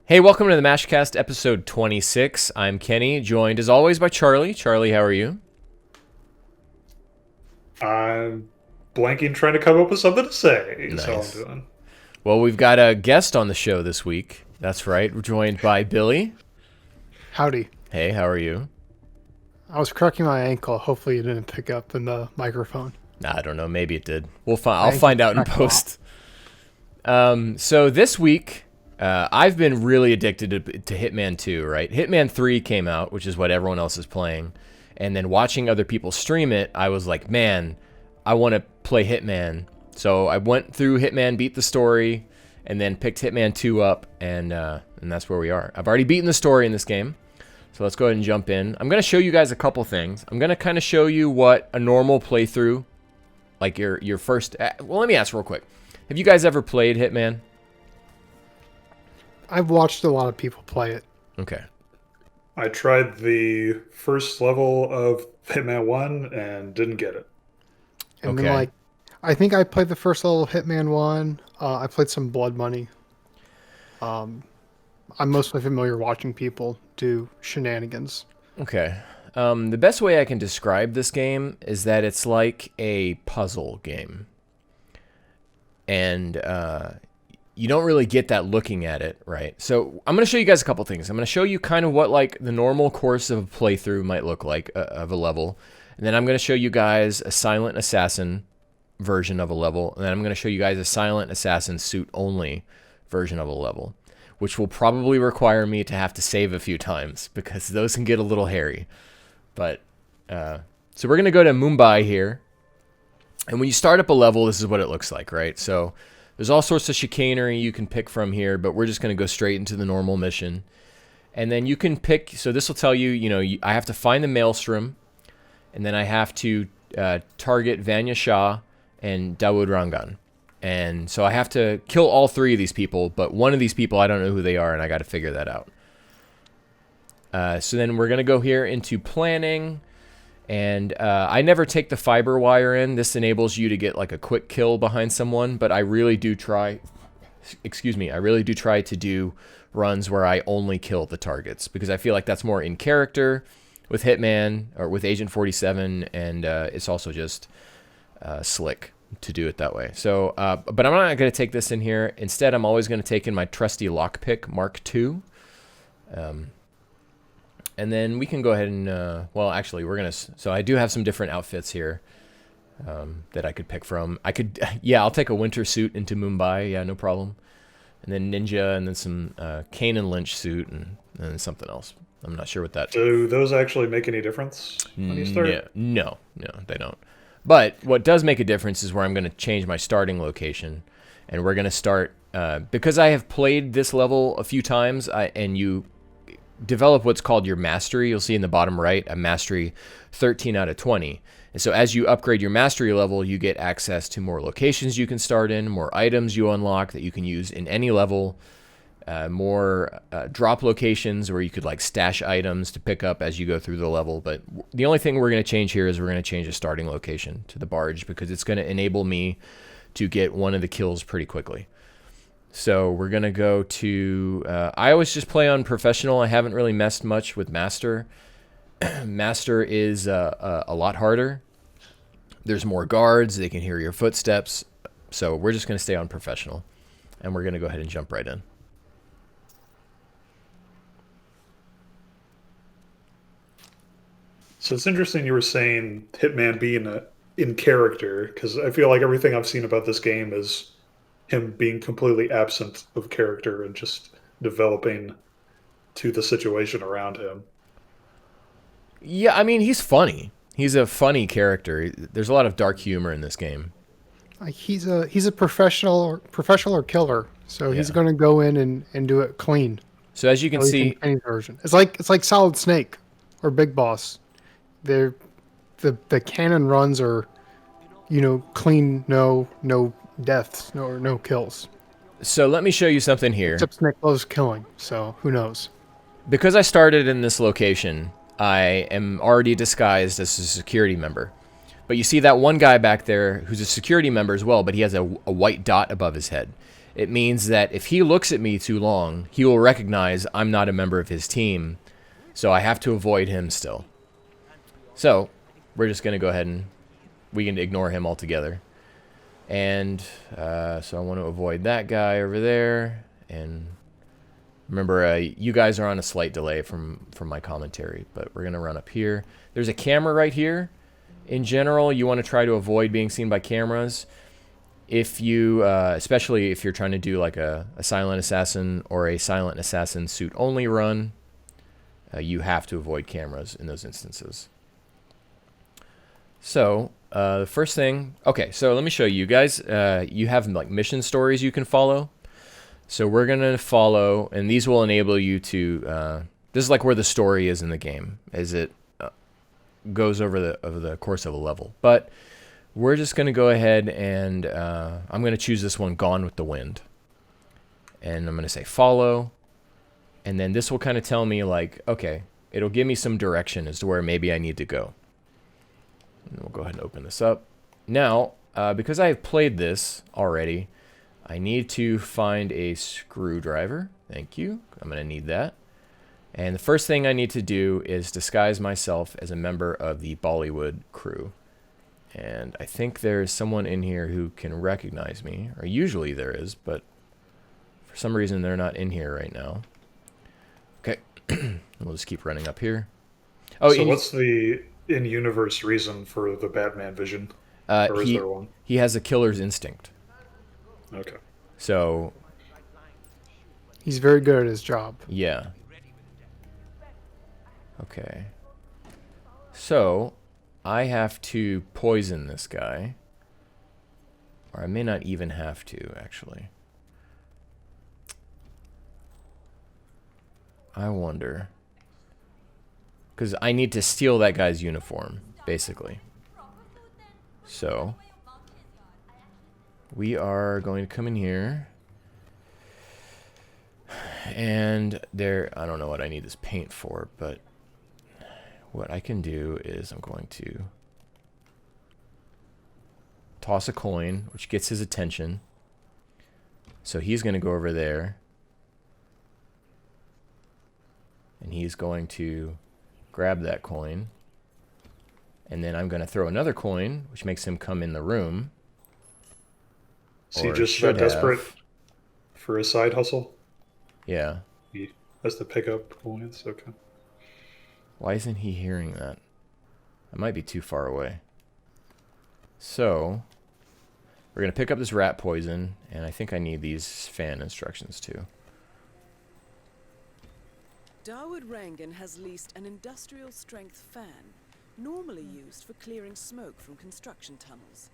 Hey, welcome to the Mashcast episode 26. I'm Kenny, joined as always by Charlie. Charlie, how are you? I'm blanking trying to come up with something to say is how I'm Nice. doing. Well, we've got a guest on the show this week. That's right. We're joined by Billy. Howdy. Hey, how are you? I was cracking my ankle. Hopefully, you didn't pick up in the microphone. I don't know. Maybe it did. I'll My ankle find out in cracked a lot. post. So this week, I've been really addicted to Hitman 2, right? Hitman 3 came out, which is what everyone else is playing. And then watching other people stream it, I was like, man, I want to play Hitman. So I went through Hitman, beat the story, and then picked Hitman 2 up, and that's where we are. I've already beaten the story in this game. So let's go ahead and jump in. I'm going to show you guys a couple things. I'm going to kind of show you what a normal playthrough, like your first... Well, let me ask real quick. Have you guys ever played Hitman? I've watched a lot of people play it. Okay. I tried the first level of Hitman 1 and didn't get it. And Okay. then, I think I played the first level of Hitman 1. I played some Blood Money. I'm mostly familiar watching people do shenanigans. Okay. The best way I can describe this game is that it's like a puzzle game. And you don't really get that looking at it, right? So I'm going to show you guys a couple things. I'm going to show you kind of what like the normal course of a playthrough might look like of a level. And then I'm going to show you guys a silent assassin version of a level. And then I'm going to show you guys a silent assassin suit only version of a level, which will probably require me to have to save a few times because those can get a little hairy. But so we're going to go to Mumbai here. And when you start up a level, this is what it looks like, right? So there's all sorts of chicanery you can pick from here, but we're just going to go straight into the normal mission. And then you can pick, so this will tell you, I have to find the Maelstrom, and then I have to target Vanya Shah and Dawood Rangan. And so I have to kill all three of these people, but one of these people, I don't know who they are, and I got to figure that out. So then we're going to go here into planning. And I never take the fiber wire in. This enables you to get like a quick kill behind someone, but I really do try, I really do try to do runs where I only kill the targets because I feel like that's more in character with Hitman or with Agent 47, and it's also just slick to do it that way. So, but I'm not going to take this in here. Instead, I'm always going to take in my trusty lockpick Mark II. And then we can go ahead and, well, actually, so I do have some different outfits here that I could pick from. I'll take a winter suit into Mumbai, yeah, no problem. And then ninja, and then some Kane and Lynch suit, and then something else. I'm not sure what that... Do those actually make any difference when you start? No, they don't. But what does make a difference is where I'm going to change my starting location. And we're going to start, because I have played this level a few times, and you develop what's called your mastery. You'll see in the bottom right, a mastery 13 out of 20. And so as you upgrade your mastery level, you get access to more locations you can start in, more items you unlock that you can use in any level, more drop locations where you could like stash items to pick up as you go through the level. But the only thing we're going to change here is we're going to change the starting location to the barge because it's going to enable me to get one of the kills pretty quickly. So we're going to go to... I always just play on professional. I haven't really messed much with master. Master is a lot harder. There's more guards. They can hear your footsteps. So we're just going to stay on professional. And we're going to go ahead and jump right in. So it's interesting you were saying Hitman being in character, because I feel like everything I've seen about this game is him being completely absent of character and just developing to the situation around him. Yeah, I mean, he's funny. He's a funny character. There's a lot of dark humor in this game. He's a professional or killer, so he's Yeah. going to go in and do it clean. So as you can At least in see... any version. It's like Solid Snake or Big Boss. The canon runs are, clean, no deaths, no kills. So let me show you something here. Except Snake loves killing, so who knows? Because I started in this location, I am already disguised as a security member. But you see that one guy back there who's a security member as well, but he has a white dot above his head. it means that if he looks at me too long, he will recognize I'm not a member of his team, so I have to avoid him still. So we're just going to go ahead and we can ignore him altogether. And so I want to avoid that guy over there. And remember, you guys are on a slight delay from my commentary, but we're going to run up here. There's a camera right here. In general, you want to try to avoid being seen by cameras. If you, especially if you're trying to do like a silent assassin or a silent assassin suit only run, you have to avoid cameras in those instances. So the first thing, okay, so let me show you guys. You have like mission stories you can follow. So we're gonna follow, and these will enable you to. This is like where the story is in the game, as it goes over the course of a level. But we're just gonna go ahead and I'm gonna choose this one, Gone with the Wind, and I'm gonna say follow, and then this will kind of tell me like, okay, it'll give me some direction as to where maybe I need to go. And we'll go ahead and open this up. Now, because I have played this already, I need to find a screwdriver. Thank you. I'm going to need that. And the first thing I need to do is disguise myself as a member of the Bollywood crew. And I think there's someone in here who can recognize me. Or usually there is, but for some reason they're not in here right now. Okay. We'll just keep running up here. Oh, so what's the in-universe reason for the Batman vision? Or is there one? He has a killer's instinct. Okay. So he's very good at his job. yeah. Okay. So I have to poison this guy. Or I may not even have to, actually. I wonder. Because I need to steal that guy's uniform, basically. So we are going to come in here. And there, I don't know what I need this paint for, but what I can do is I'm going to toss a coin, which gets his attention. So he's going to go over there. And he's going to grab that coin. And then I'm going to throw another coin, which makes him come in the room. Is he just so desperate for a side hustle? Yeah. He has to pick up coins? Okay. Why isn't he hearing that? I might be too far away. So we're going to pick up this rat poison, and I think I need these fan instructions too. Dawood Rangan has leased an industrial-strength fan, normally used for clearing smoke from construction tunnels.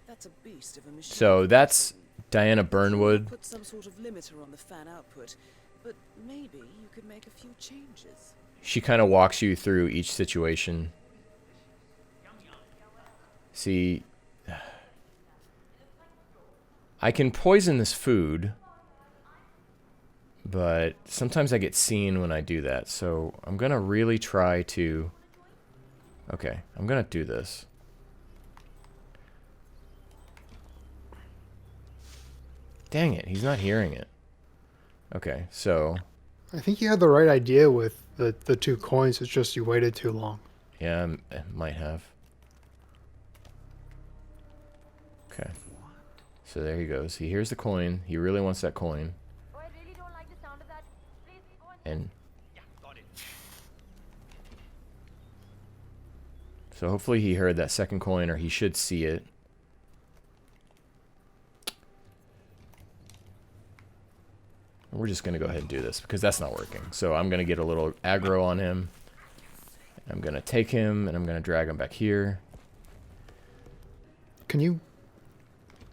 That's a beast of a machine. So that's Diana Burnwood. Put some sort of limiter on the fan output, but maybe you could make a few changes. She kind of walks you through each situation. See, I can poison this food, but sometimes I get seen when I do that. So I'm going to really try to... Okay, I'm going to do this. Dang it, he's not hearing it. Okay, so... I think you had the right idea with the 2 coins. It's just you waited too long. Yeah, I might have. Okay. So there he goes. He hears the coin. He really wants that coin. And so hopefully he heard that second coin, or he should see it. We're just going to go ahead and do this because that's not working. So I'm going to get a little aggro on him. I'm going to take him and I'm going to drag him back here. Can you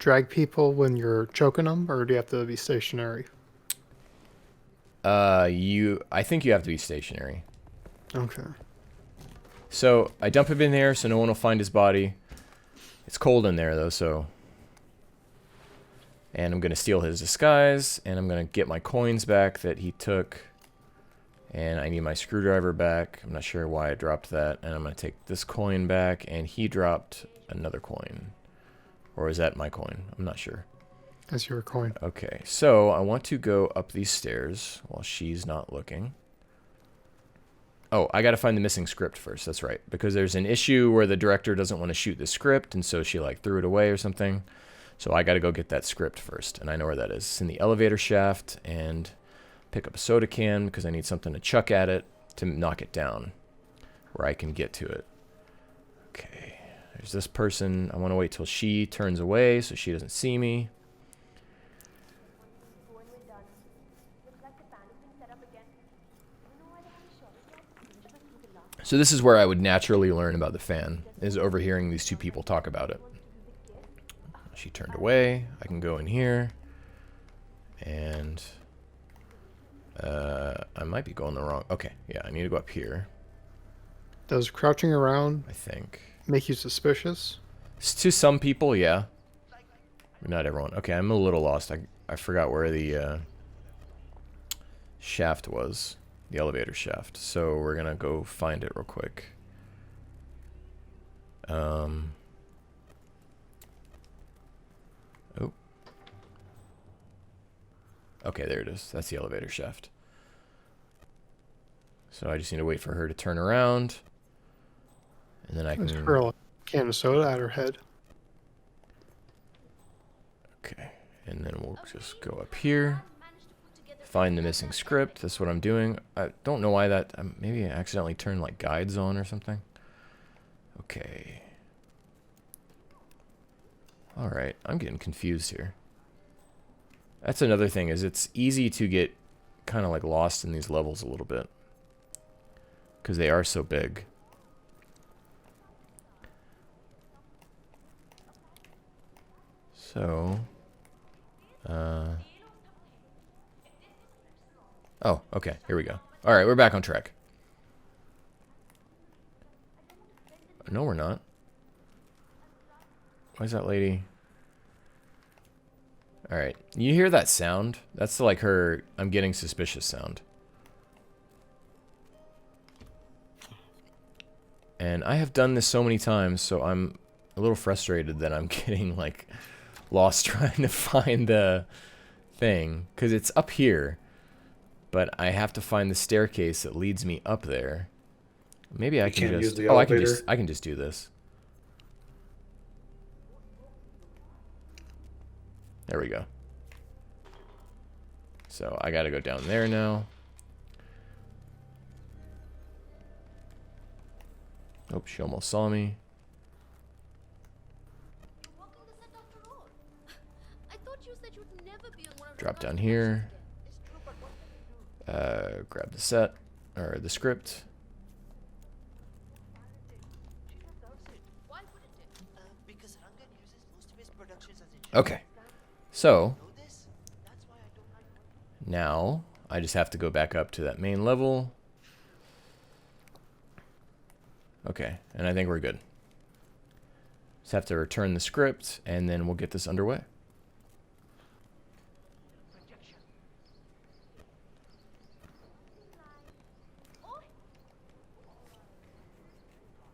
drag people when you're choking them, or do you have to be stationary? I think you have to be stationary. Okay. So I dump him in there so no one will find his body. It's cold in there though, so... And I'm going to steal his disguise, and I'm going to get my coins back that he took. And I need my screwdriver back. I'm not sure why I dropped that. And I'm going to take this coin back, and he dropped another coin. Or is that my coin? I'm not sure. as you were going. Okay, so I want to go up these stairs while she's not looking. Oh, I got to find the missing script first. That's right. Because there's an issue where the director doesn't want to shoot the script, and so she like threw it away or something. So I got to go get that script first, and I know where that is. It's in the elevator shaft, and pick up a soda can because I need something to chuck at it to knock it down where I can get to it. Okay, there's this person. I want to wait till she turns away so she doesn't see me. So this is where I would naturally learn about the fan, is overhearing these two people talk about it. She turned away. I can go in here. And I might be going the wrong... Okay, yeah, I need to go up here, Does crouching around I think. make you suspicious? To some people, yeah. But not everyone. Okay, I'm a little lost. I forgot where the shaft was. The elevator shaft. So we're gonna go find it real quick. Oh. Okay, there it is. That's the elevator shaft. So I just need to wait for her to turn around. And then I Let's can... hurl a can of soda at her head. Okay, and then we'll just go up here. Find the missing script. That's what I'm doing. I don't know why that... maybe I accidentally turned like guides on or something. Okay. Alright, I'm getting confused here. That's another thing, is it's easy to get kind of like lost in these levels a little bit. Because they are so big. So... oh, okay. Here we go. Alright, we're back on track. No, we're not. Why is that lady... Alright. You hear that sound? That's like her I'm getting suspicious sound. And I have done this so many times, so I'm a little frustrated that I'm getting like lost trying to find the thing. Because it's up here. But I have to find the staircase that leads me up there. Maybe I can just... oh, I can just do this. There we go. So I gotta go down there now. Oh, she almost saw me. Drop down here. Grab the set, or the script. Okay. So, now, I just have to go back up to that main level. Okay, and I think we're good. Just have to return the script, and then we'll get this underway.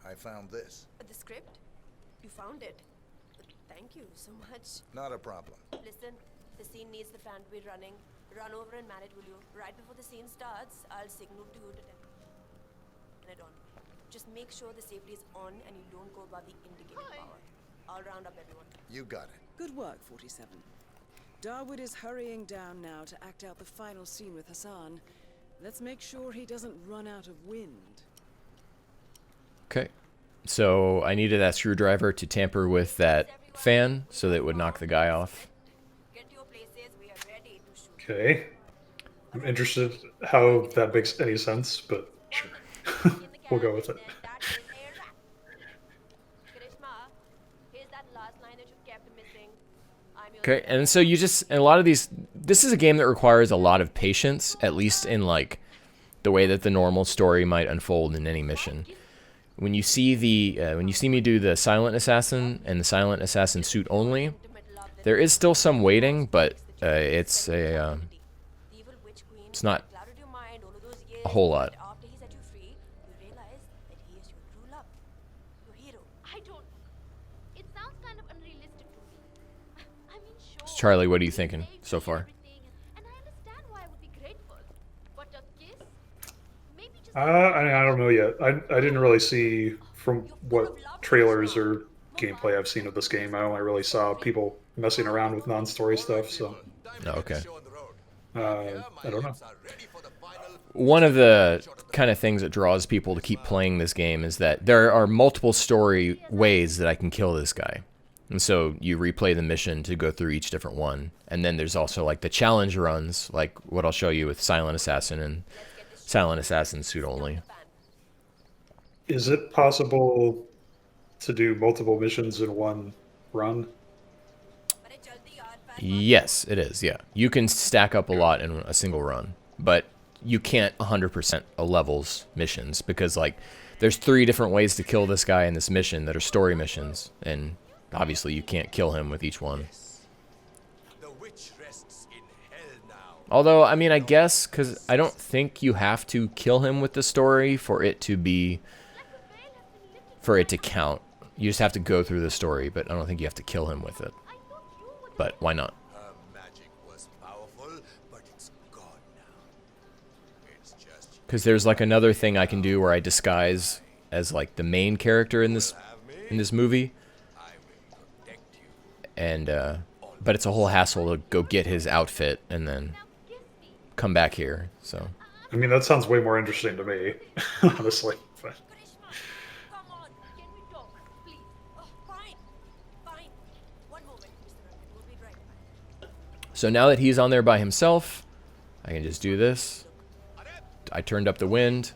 I found this. The script? You found it? Thank you so much. Not a problem. Listen, the scene needs the fan to be running. Run over and man it, will you? Right before the scene starts, I'll signal to you to turn it on. Just make sure the safety is on and you don't go above the indicated power. I'll round up everyone. You got it. Good work, 47. Darwood is hurrying down now to act out the final scene with Hassan. Let's make sure he doesn't run out of wind. Okay. So I needed that screwdriver to tamper with that fan so that it would knock the guy off. Get to your places, we are ready to shoot. Okay. I'm interested how that makes any sense, but sure. We'll go with it. Okay, and so you just, and a lot of these, this is a game that requires a lot of patience, at least in like the way that the normal story might unfold in any mission. When you see when you see me do the silent assassin and the silent assassin suit only, there is still some waiting, but it's not a whole lot. Charlie, what are you thinking so far? I don't know yet. I didn't really see from what trailers or gameplay I've seen of this game. I only really saw people messing around with non-story stuff. So Oh, okay. I don't know. One of the kind of things that draws people to keep playing this game is that there are multiple story ways that I can kill this guy. And so you replay the mission to go through each different one. And then there's also like the challenge runs, like what I'll show you with Silent Assassin and Silent Assassin Suit Only. Is it possible to do multiple missions in one run? Yes, it is, yeah. You can stack up a lot in a single run, but you can't 100% a levels missions because, like, there's 3 different ways to kill this guy in this mission that are story missions, and obviously you can't kill him with each one. Although, I mean, I guess, because I don't think you have to kill him with the story for it to count. You just have to go through the story, but I don't think you have to kill him with it. But why not? Because there's like another thing I can do where I disguise as like the main character in this movie, and but it's a whole hassle to go get his outfit and then come back here. So I mean, that sounds way more interesting to me, honestly. But Come on, can we talk, please? Oh, fine. One moment, Mr. Rankin. We'll be right back. So now that he's on there by himself, I can just do this. I turned up the wind,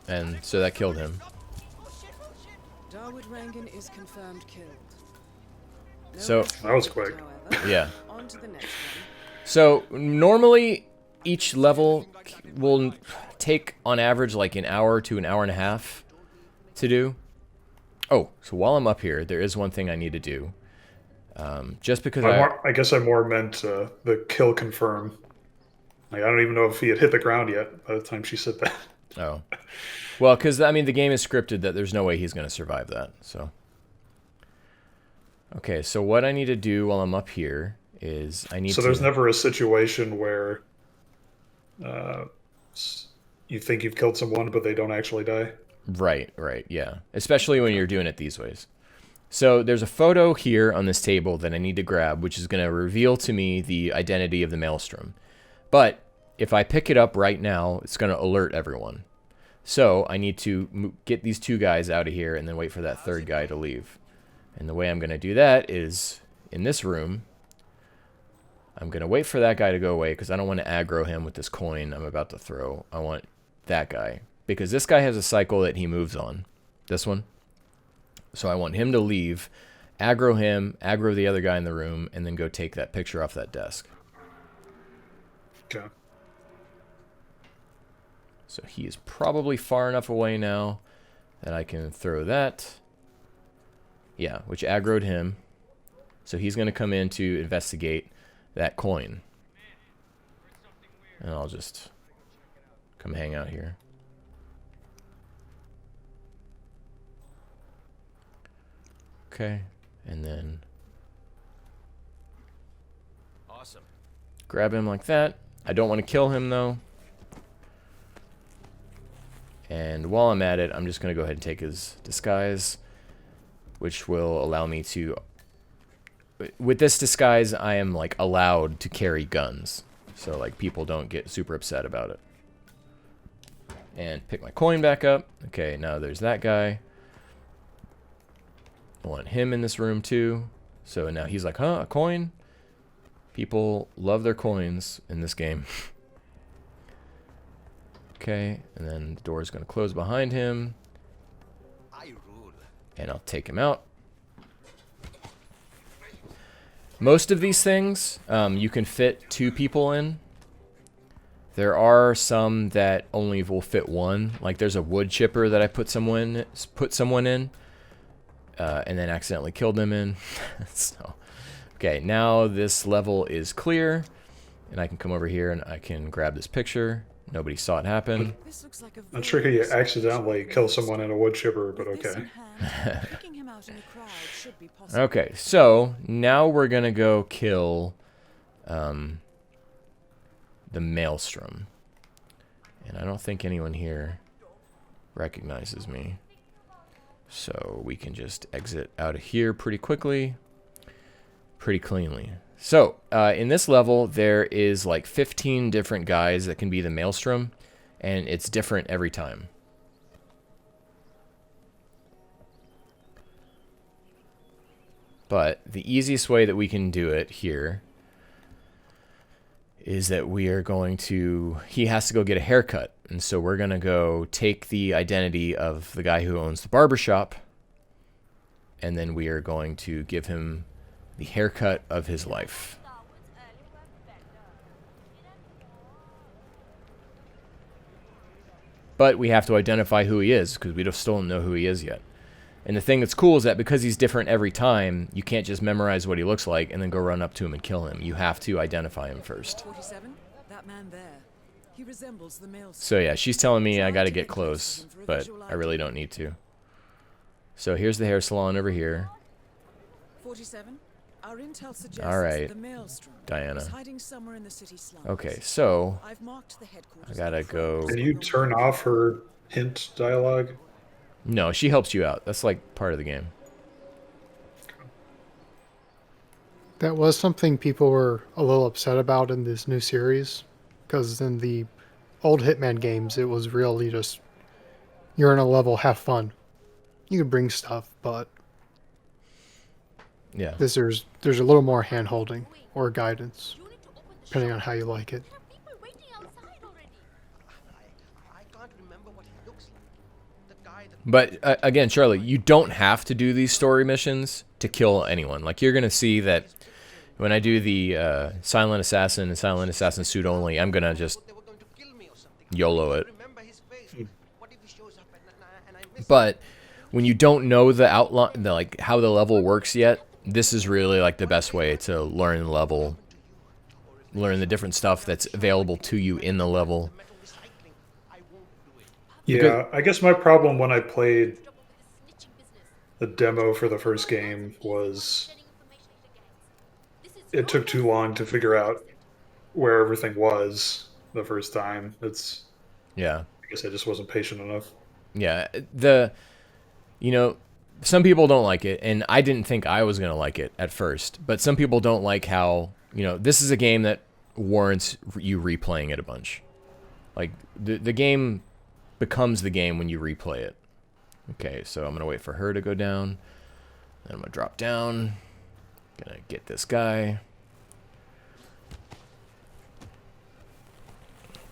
and so that killed him. Dawood Rangan is confirmed killed. No So- rest That was needed, quick. however. Yeah. On to the next one. So normally each level will take on average like an hour to an hour and a half to do. Oh, so while I'm up here, there is one thing I need to do. Just because I guess I more meant the kill confirm. Like, I don't even know if he had hit the ground yet by the time she said that. Oh. Well, because, I mean, the game is scripted that there's no way he's going to survive that, so. Okay, so what I need to do while I'm up here is I need to... So there's never a situation where you think you've killed someone, but they don't actually die? Right, yeah. Especially when you're doing it these ways. So there's a photo here on this table that I need to grab, which is going to reveal to me the identity of the Maelstrom. But if I pick it up right now, it's going to alert everyone. So I need to get these 2 guys out of here and then wait for that 3rd guy to leave. And the way I'm going to do that is in this room. I'm going to wait for that guy to go away because I don't want to aggro him with this coin I'm about to throw. I want that guy. Because this guy has a cycle that he moves on. This one. So I want him to leave, aggro him, aggro the other guy in the room, and then go take that picture off that desk. Okay. So he is probably far enough away now that I can throw that. Yeah, which aggroed him. So he's going to come in to investigate that coin. And I'll just come hang out here. Okay, and then Awesome. grab him like that. I don't want to kill him though. And while I'm at it, I'm just going to go ahead and take his disguise, which will allow me to... With this disguise, I am like allowed to carry guns. So like people don't get super upset about it. And pick my coin back up. Okay, now there's that guy. I want him in this room too. So now he's like, huh, a coin? People love their coins in this game. Okay, and then the door is going to close behind him. And I'll take him out. Most of these things, you can fit 2 people in. There are some that only will fit 1. Like there's a wood chipper that I put someone in. And then accidentally killed them in. So, okay, now this level is clear, and I can come over here and I can grab this picture Nobody saw it happen. This looks like a Not sure how very you simple accidentally kill someone in a wood chipper, but With this okay. in hand, picking him out in a crowd should be possible. Okay, so now we're gonna go kill the Maelstrom. And I don't think anyone here recognizes me. So we can just exit out of here pretty quickly, pretty cleanly. So in this level, there is like 15 different guys that can be the Maelstrom, and it's different every time. But the easiest way that we can do it here is that we are going to, he has to go get a haircut. And so we're going to go take the identity of the guy who owns the barbershop, and then we are going to give him the haircut of his life. But we have to identify who he is, because we still don't know who he is yet. And the thing that's cool is that because he's different every time, you can't just memorize what he looks like and then go run up to him and kill him. You have to identify him first. 47? That man there. He resembles the male. So yeah, she's telling me I gotta get close, but I really don't need to. So here's the hair salon over here. 47. Our intel suggests All right, the Maelstrom Diana. is hiding somewhere in the city slums. Okay, so I've marked the headquarters. I gotta go. Can you turn off her hint dialogue? No, she helps you out. That's like part of the game. That was something people were a little upset about in this new series, because in the old Hitman games, it was really just, you're in a level, have fun. You can bring stuff, but Yeah. there's a little more hand-holding or guidance, depending on how you like it. People waiting outside already. I can't remember what he looks like. The guy that But again, Charlie, you don't have to do these story missions to kill anyone. Like, you're gonna see that when I do the Silent Assassin and Silent Assassin suit only, I'm gonna just they were going to kill me or something. YOLO it. Remember his face. What if he shows up and I miss But when you don't know the outline, like how the level works yet, this is really like the best way to learn the level, learn the different stuff that's available to you in the level. metal recycling? I won't do it. Yeah, I guess my problem when I played Stop with this snitching business. the demo for the first game was Sharing information with the gangs. This is it took too long to figure out where everything was the first time. Yeah. I guess I just wasn't patient enough. Yeah, some people don't like it, and I didn't think I was going to like it at first, but some people don't like how, this is a game that warrants you replaying it a bunch. Like, the game becomes the game when you replay it. Okay, so I'm going to wait for her to go down, then I'm going to drop down, going to get this guy.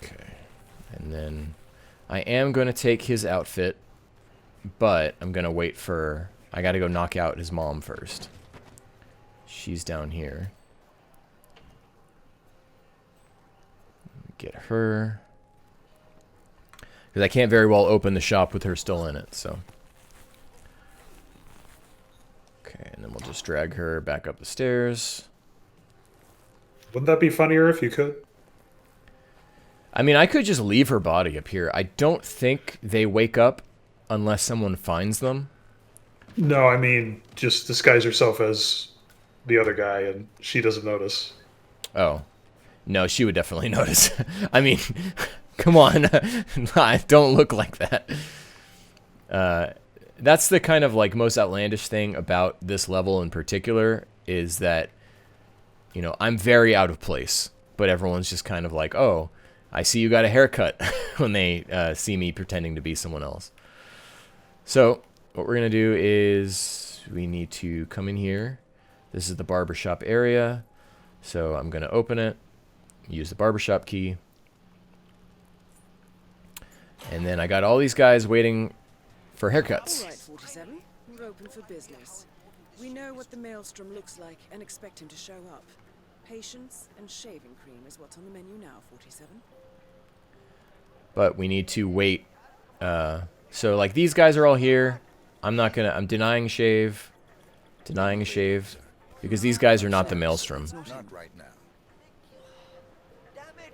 Okay, and then I am going to take his outfit, but I'm going to wait for... I got to go knock out his mom first. She's down here. Get her. Because I can't very well open the shop with her still in it, so... Okay, and then we'll just drag her back up the stairs. Wouldn't that be funnier if you could? I mean, I could just leave her body up here. I don't think they wake up unless someone finds them. No, I mean, just disguise yourself as the other guy and she doesn't notice. Oh. No, she would definitely notice. I mean, come on. I don't look like that. That's the kind of like most outlandish thing about this level in particular is that, I'm very out of place, but everyone's just kind of like, oh, I see you got a haircut when they see me pretending to be someone else. So what we're going to do is we need to come in here. This is the barbershop area. So I'm going to open it, use the barbershop key. And then I got all these guys waiting for haircuts. All right, 47. We're open for business. We know what the Maelstrom looks like and expect him to show up. Patience and shaving cream is what's on the menu now, 47. But we need to wait. So like these guys are all here. I'm denying a shave. Denying a shave. Because these guys are not the Maelstrom. Not right now. Damn it!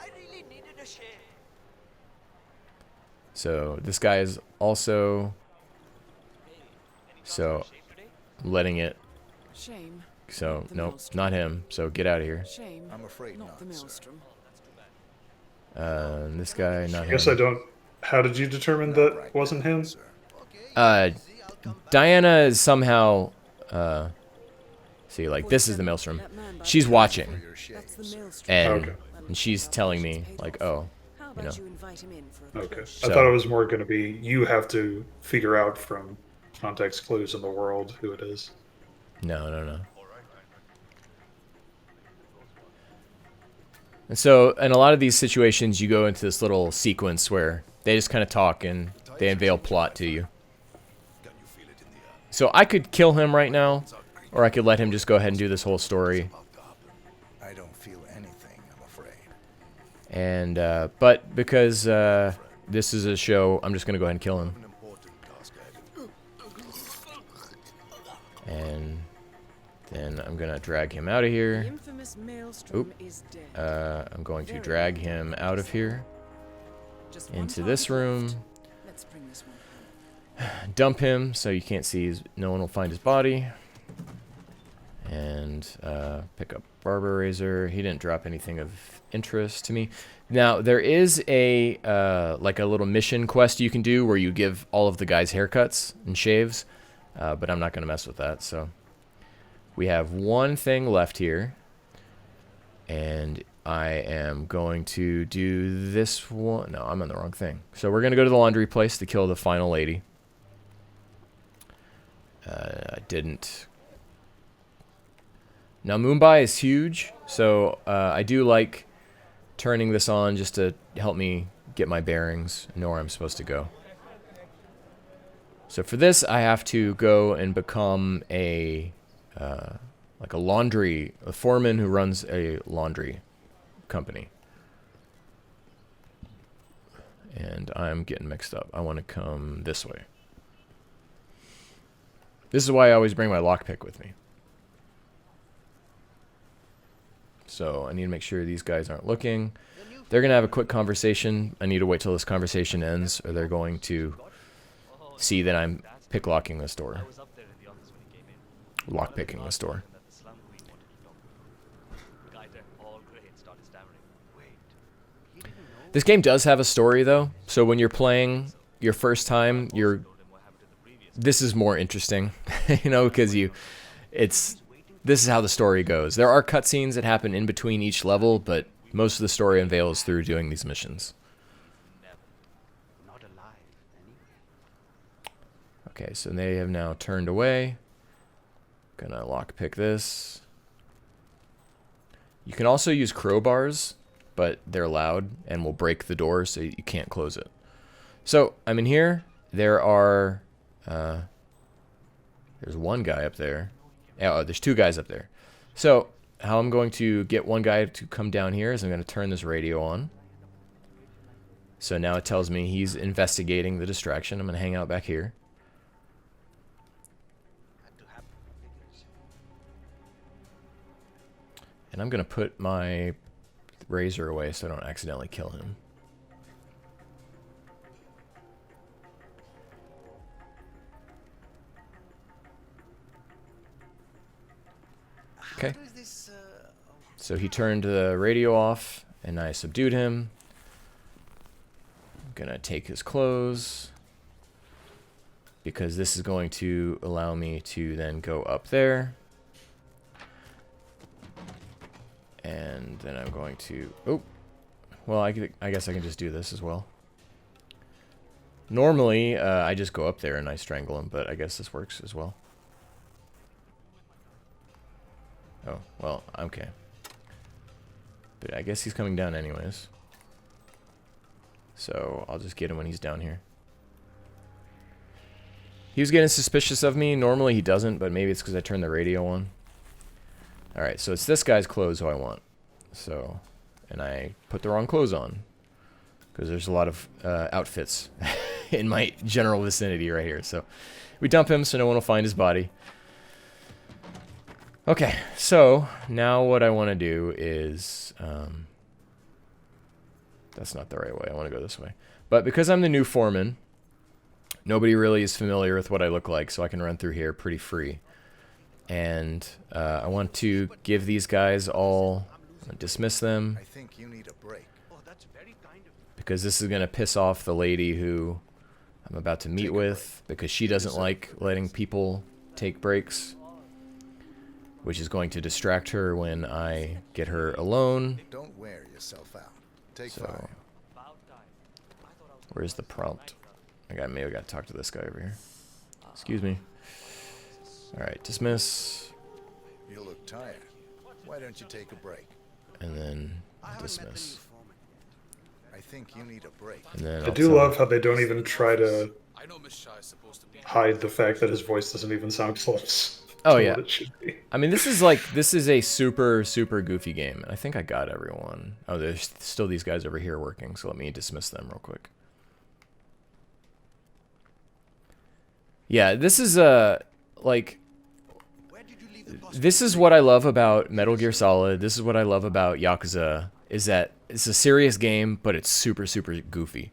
I really needed So this guy is also letting it. Shame. So The nope, maelstrom. not him. So get out of here. Shame. I'm afraid Not not, the sir. maelstrom. This guy, not I him. guess I don't. How did you determine Not that right wasn't now, him? sir. Diana is somehow. See, like this is the maelstrom. That man by She's the watching, For your shame, That's the sir. maelstrom. and Okay. and she's telling me like, oh, How you about know. you invite him in for a Okay. close I So- thought it was more going to be you have to figure out from context clues in the world who it is. No. And so, in a lot of these situations, you go into this little sequence where they just kind of talk and they unveil plot to you. So I could kill him right now, or I could let him just go ahead and do this whole story. I don't feel anything, I'm afraid. And but because this is a show, I'm just gonna go ahead and kill him. And then I'm gonna drag him out of The here. infamous maelstrom is dead. I'm going to drag him out of here Just one into this target room. left. Let's bring this one home. Dump him so you can't see no one will find his body. And pick up barber razor. He didn't drop anything of interest to me. Now there is a like a little mission quest you can do where you give all of the guys haircuts and shaves, but I'm not gonna mess with that. So we have one thing left here, and I am going to do this one. No, I'm on the wrong thing. So we're gonna go to the laundry place to kill the final lady. I didn't. Now Mumbai is huge, so I do like turning this on just to help me get my bearings, know where I'm supposed to go. So for this, I have to go and become a like a foreman who runs a laundry company. And I'm getting mixed up. I want to come this way. This is why I always bring my lockpick with me. So I need to make sure these guys aren't looking. They're going to have a quick conversation. I need to wait till this conversation ends, or they're going to see that I'm picklocking this door. Lockpicking this door. This game does have a story, though. So when you're playing your first time, this is more interesting, you know, because this is how the story goes. There are cutscenes that happen in between each level, but most of the story unveils through doing these missions. Okay, so they have now turned away. Gonna lockpick this. You can also use crowbars, but they're loud and will break the door, so you can't close it. So I'm in here. There are there's one guy up there. Oh, there's two guys up there. So how I'm going to get one guy to come down here is I'm going to turn this radio on. So now it tells me he's investigating the distraction. I'm going to hang out back here. And I'm going to put my razor away so I don't accidentally kill him. Okay. So he turned the radio off, and I subdued him. I'm gonna take his clothes, because this is going to allow me to then go up there. And then I'm going to... Oh! Well, I guess I can just do this as well. Normally, I just go up there and I strangle him, but I guess this works as well. Oh, well, okay. But I guess he's coming down anyways. So I'll just get him when he's down here. He was getting suspicious of me. Normally he doesn't, but maybe it's because I turned the radio on. Alright, so it's this guy's clothes who I want. So, and I put the wrong clothes on. Because there's a lot of outfits in my general vicinity right here. So we dump him so no one will find his body. Okay, so now what I want to do is the That's not the right way. I want to go this way. But because I'm the new foreman, nobody really is familiar with what I look like, so I can run through here pretty free. And I want to give these guys all, dismiss them, I think you need a break. Oh, that's very kind of you. because this is going to piss off the lady who I'm about to meet with, because she doesn't like letting people take breaks, which is going to distract her when I get her alone. Don't wear yourself out. Take So, 5. where's the prompt? Maybe I got to talk to this guy over here. Excuse me. All right, dismiss, You look tired. Why don't you take a break? and then I haven't met the new dismiss. foreman yet. I think you need a break. And then I I'll do tell- love how they don't even try to I know Miss Shah is supposed to be. hide the fact that his voice doesn't even sound close. Oh, to yeah. what it should be. I mean, this is a super goofy game. I think I got everyone. Oh, there's still these guys over here working, so let me dismiss them real quick. Yeah, this is like, Where did you leave the bus? this is what I love about Metal Gear Solid. This is what I love about Yakuza, is that it's a serious game, but it's super goofy.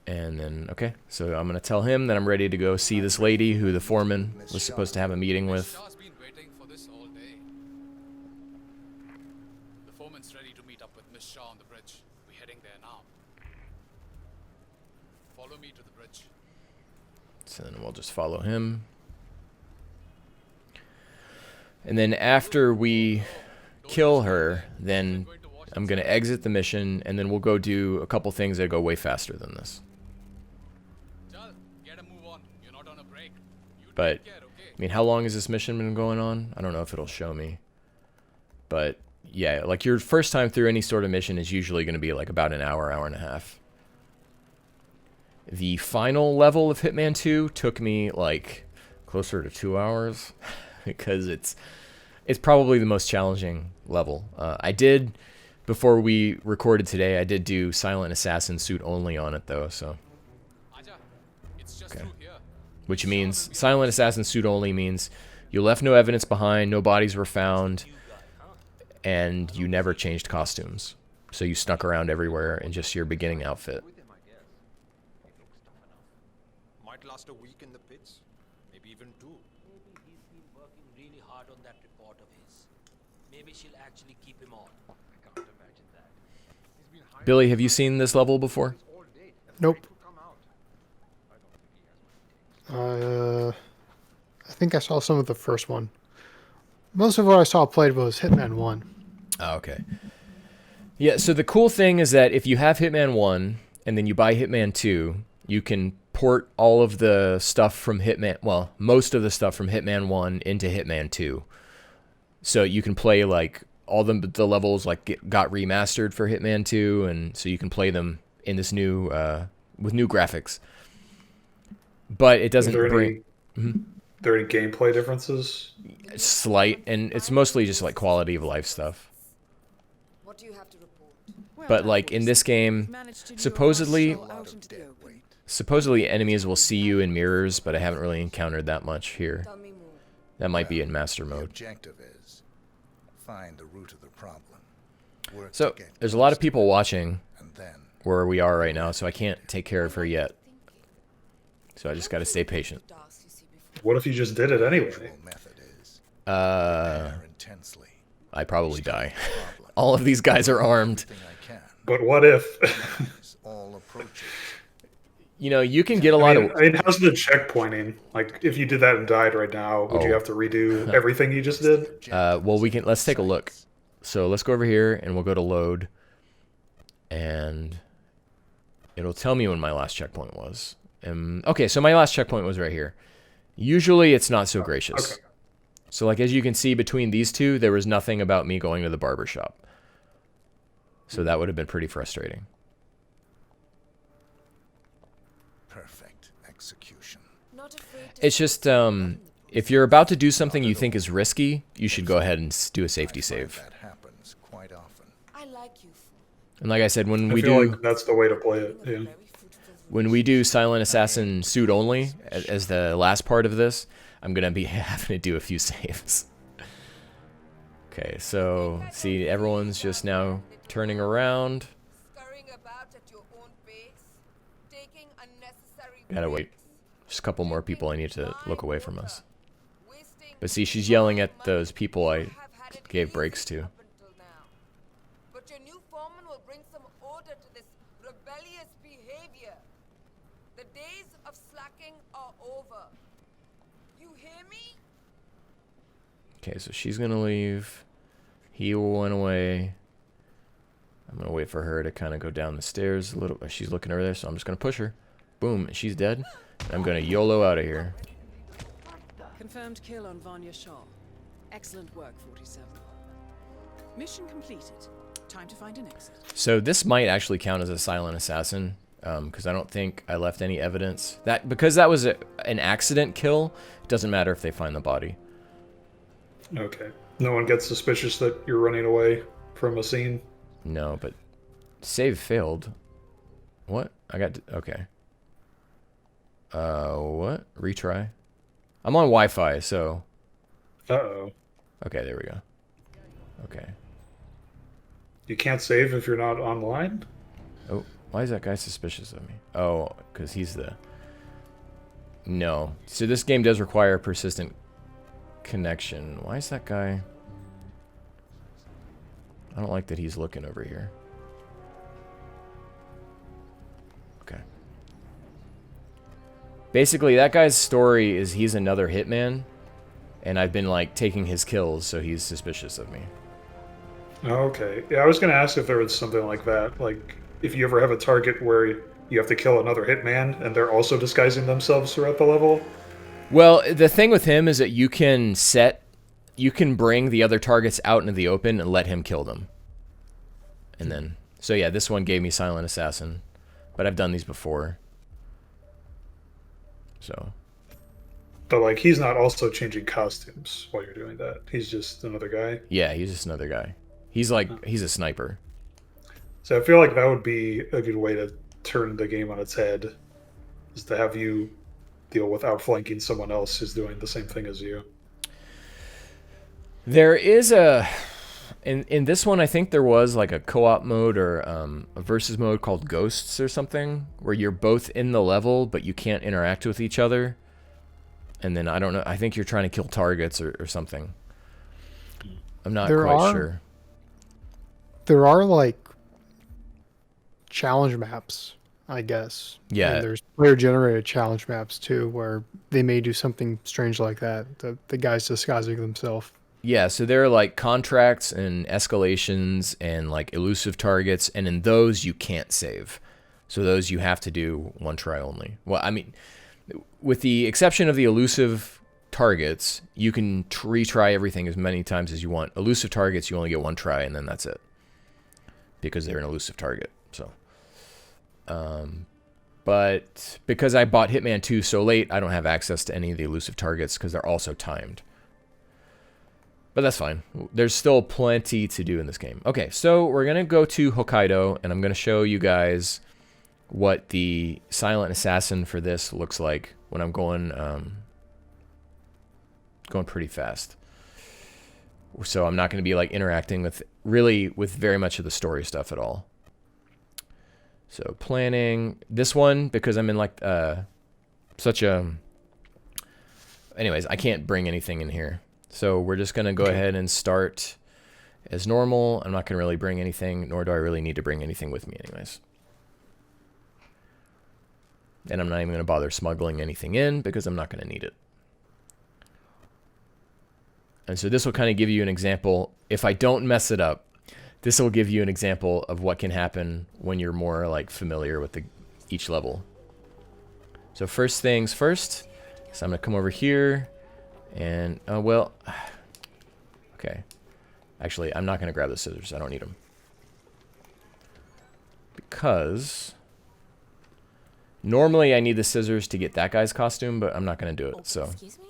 And then, okay, so I'm going to tell him that I'm ready to go see this lady who the foreman was supposed to have a meeting with. Shah's been waiting for this all day. The foreman's ready to meet up with Miss Shah on the bridge. We're heading there now. Follow me to the bridge. So then we'll just follow him. And then after we kill her, then I'm going to exit the mission, and then we'll go do a couple things that go way faster than this. Chal, get a move on. You're not on a break. You But, take care, okay? I mean, how long has this mission been going on? I don't know if it'll show me. But, yeah, like your first time through any sort of mission is usually going to be like about an hour, hour and a half. The final level of Hitman 2 took me like closer to 2 hours because it's probably the most challenging level. I did, before we recorded today, I did do Silent Assassin suit only on it though, so Aja, it's just Okay. through here. which means Silent Assassin suit only means you left no evidence behind, no bodies were found, and you never changed costumes. So you snuck around everywhere in just your beginning outfit. Might last a week in the pits, maybe even 2. Maybe he's been working really hard on that report of his. Maybe she'll actually keep him on. I can't imagine that. Billy, have you seen this level before? Nope. I think I saw some of the first one. Most of what I saw played was Hitman 1. Oh, okay. Yeah, so the cool thing is that if you have Hitman 1 and then you buy Hitman 2, you can port all of the stuff from Hitman, well, most of the stuff from Hitman 1 into Hitman 2. So you can play like all the levels like got remastered for Hitman 2, and so you can play them in this new with new graphics. But it doesn't Are there bring there any gameplay differences? slight, and it's mostly just like quality of life stuff. What do you have to report? Well But done, like in boys. this game, You've managed to lure supposedly- our soul out into the open. supposedly enemies will see you in mirrors, but I haven't really encountered that much here. Tell me more. That might be in master The mode. objective is find the root of the problem. Work So to get there's a lot of close to people watching it, and then where we are right now, so I can't take care of her yet. So I just got to stay patient. Tasks you see before. What if you just did it anyway? usual method is Uh, prepare intensely. I probably die. Problem. All of these guys are armed. Everything I can. But what if? All approaches. You know, you can get a lot of. I mean, how's the checkpointing? Like, if you did that and died right now, would you Oh. have to redo everything you just did? Well, let's take a look. So let's go over here and we'll go to load, and it'll tell me when my last checkpoint was. Okay, so my last checkpoint was right here. Usually it's not so gracious. Okay. So like as you can see between these two, there was nothing about me going to the barber shop. So that would have been pretty frustrating. Perfect execution. Not afraid to It's just if you're about to do something you think is risky, you should go ahead and do a safety I find save. that happens quite often. I like you. And like I said, when I we feel do like that's the way to play it. Yeah. Very fruitful. when we do Silent Assassin suit only as the last part of this, I'm gonna be having to do a few saves Okay, so see, everyone's just now turning around. Scurrying about at your own pace, taking unnecessary Gotta wait. breaks, Just a couple more people I need to look away from us. wasting But see, she's yelling at money. those people I You have had it gave easy breaks to. up until now. But your new foreman will bring some order to this rebellious behavior. The days of slacking are over. You hear me? Okay, so she's gonna leave. He went away. I'm gonna wait for her to kind of go down the stairs a little. She's looking over there, so I'm just gonna push her. Boom, she's dead. I'm gonna YOLO out of here. Confirmed kill on Vanya Shaw. Excellent work, 47. Mission completed. Time to find an exit. So this might actually count as a silent assassin, because I don't think I left any evidence. Because that was an accident kill, it doesn't matter if they find the body. Okay. No one gets suspicious that you're running away from a scene? No, but save failed. What? Okay. What? Retry? I'm on Wi-Fi, so... Uh-oh. Okay, there we go. Okay. You can't save if you're not online? Oh, why is that guy suspicious of me? Oh, because he's the... No. So this game does require a persistent connection. Why is that guy... I don't like that he's looking over here. Okay. Basically, that guy's story is he's another hitman, and I've been, like, taking his kills, so he's suspicious of me. Okay. Yeah, I was going to ask if there was something like that. Like, if you ever have a target where you have to kill another hitman, and they're also disguising themselves throughout the level. Well, the thing with him is that you can bring the other targets out into the open and let him kill them. And then, so yeah, this one gave me Silent Assassin, but I've done these before. So. But, like, he's not also changing costumes while you're doing that. He's just another guy. Yeah, he's just another guy. He's like, he's a sniper. So I feel like that would be a good way to turn the game on its head, is to have you deal with outflanking someone else who's doing the same thing as you. There is in this one, I think there was like a co-op mode or a versus mode called Ghosts or something, where you're both in the level, but you can't interact with each other. And then, I don't know, I think you're trying to kill targets or something. I'm not quite sure. There are, like, challenge maps, I guess. Yeah. And there's player-generated challenge maps, too, where they may do something strange like that. The guy's disguising themselves. Yeah, so there are, like, contracts and escalations and, like, elusive targets, and in those, you can't save. So those you have to do one try only. Well, I mean, with the exception of the elusive targets, you can retry everything as many times as you want. Elusive targets, you only get one try, and then that's it. Because they're an elusive target, so. But because I bought Hitman 2 so late, I don't have access to any of the elusive targets because they're also timed. But that's fine. There's still plenty to do in this game. Okay, so we're going to go to Hokkaido, and I'm going to show you guys what the Silent Assassin for this looks like when I'm going pretty fast. So I'm not going to be like interacting with very much of the story stuff at all. So planning this one, because I'm in like such a... Anyways, I can't bring anything in here. So we're just going to go ahead and start as normal. I'm not going to really bring anything, nor do I really need to bring anything with me anyways. And I'm not even going to bother smuggling anything in because I'm not going to need it. And so this will kind of give you an example. If I don't mess it up, this will give you an example of what can happen when you're more like familiar with each level. So first things first, so I'm going to come over here and, well, okay. Actually, I'm not going to grab the scissors. I don't need them. Because normally I need the scissors to get that guy's costume, but I'm not going to do it, so. Excuse me?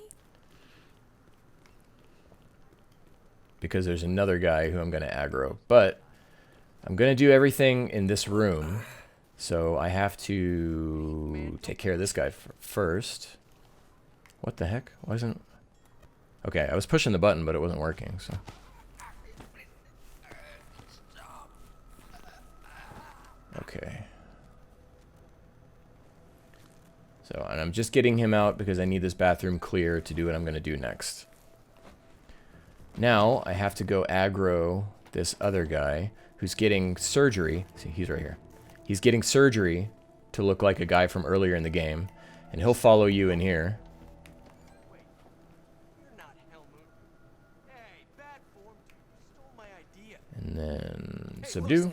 Because there's another guy who I'm going to aggro. But I'm going to do everything in this room. So I have to take care of this guy first. What the heck? Why isn't... Okay, I was pushing the button, but it wasn't working, so... Okay. So, and I'm just getting him out because I need this bathroom clear to do what I'm going to do next. Now, I have to go aggro this other guy who's getting surgery. See, he's right here. He's getting surgery to look like a guy from earlier in the game. And he'll follow you in here. And then subdue.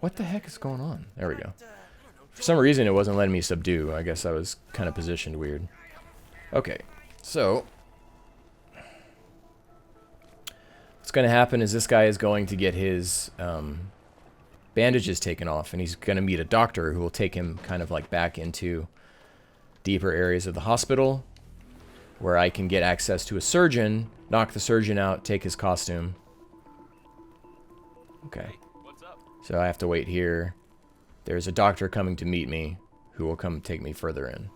What the heck is going on? There we go. For some reason, it wasn't letting me subdue. I guess I was kind of positioned weird. Okay, so what's going to happen is this guy is going to get his bandages taken off, and he's going to meet a doctor who will take him kind of like back into deeper areas of the hospital, where I can get access to a surgeon, knock the surgeon out, take his costume. Okay. So I have to wait here. There's a doctor coming to meet me who will come take me further in.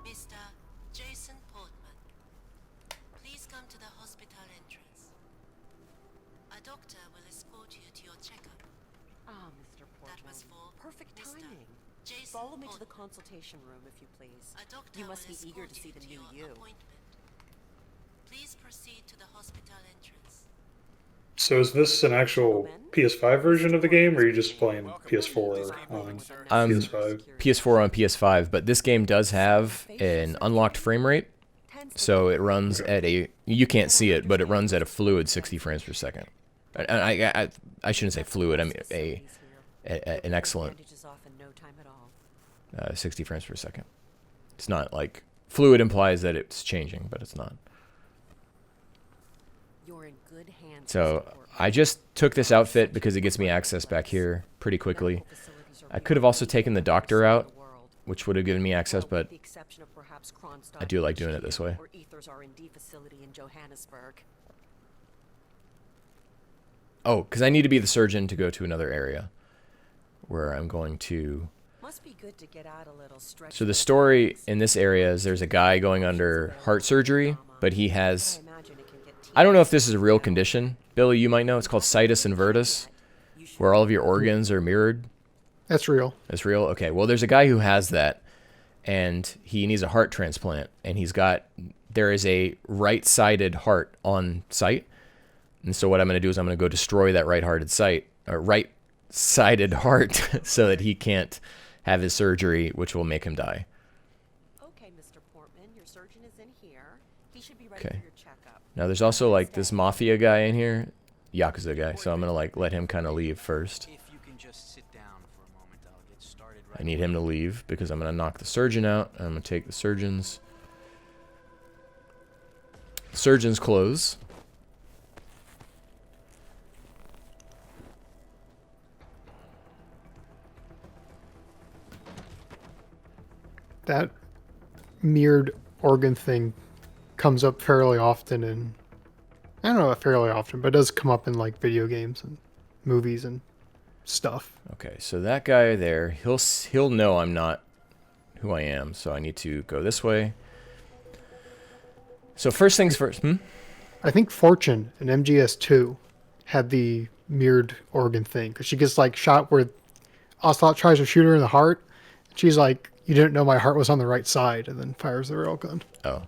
Mr. Jason Portman, please come to the hospital entrance. A doctor will escort you to your checkup. Ah, Mr. Portman. That was for perfect Mr. timing. Jason Follow me to the Portman. consultation room, if you please. A doctor You must will be eager to escort see the you new your you. appointment. Please proceed to the hospital entrance. So is this an actual PS5 version of the game, or are you just playing PS4 on PS5? PS4 on PS5, but this game does have an unlocked frame rate, so it runs at a, you can't see it, but it runs at a fluid 60 frames per second. I shouldn't say fluid, I mean an excellent 60 frames per second. It's not like, fluid implies that it's changing, but it's not. You're in good hands. So I just took this outfit because it gets me access back here pretty quickly. I could have also taken the doctor out, which would have given me access, but I do like doing it this way. Oh, because I need to be the surgeon to go to another area where I'm going to... Must be good to get out a little. So the story in this area is there's a guy going under heart surgery, but he has... I don't know if this is a real condition. Billy, you might know. It's called situs inversus, where all of your organs are mirrored. That's real. That's real? Okay. Well, there's a guy who has that, and he needs a heart transplant, and there is a right-sided heart on site. And so what I'm going to do is I'm going to go destroy that right-sided heart so that he can't have his surgery, which will make him die. Okay, Mr. Portman, your surgeon is in here. He should be ready for your checkup. Now there's also like this mafia guy in here, Yakuza guy, so I'm going to like let him kind of leave first. If you can just sit down for a moment, I'll get started right I need him to leave because I'm going to knock the surgeon out. I'm going to take the surgeon's clothes. That mirrored organ thing comes up fairly often in, I don't know about fairly often, but it does come up in like video games and movies and stuff. Okay, so that guy there, he'll know I'm not who I am, so I need to go this way. So first things first. I think Fortune in MGS2 had the mirrored organ thing, because she gets like shot where Ocelot tries to shoot her in the heart. She's like, "You didn't know my heart was on the right side," and then fires the railgun. Oh.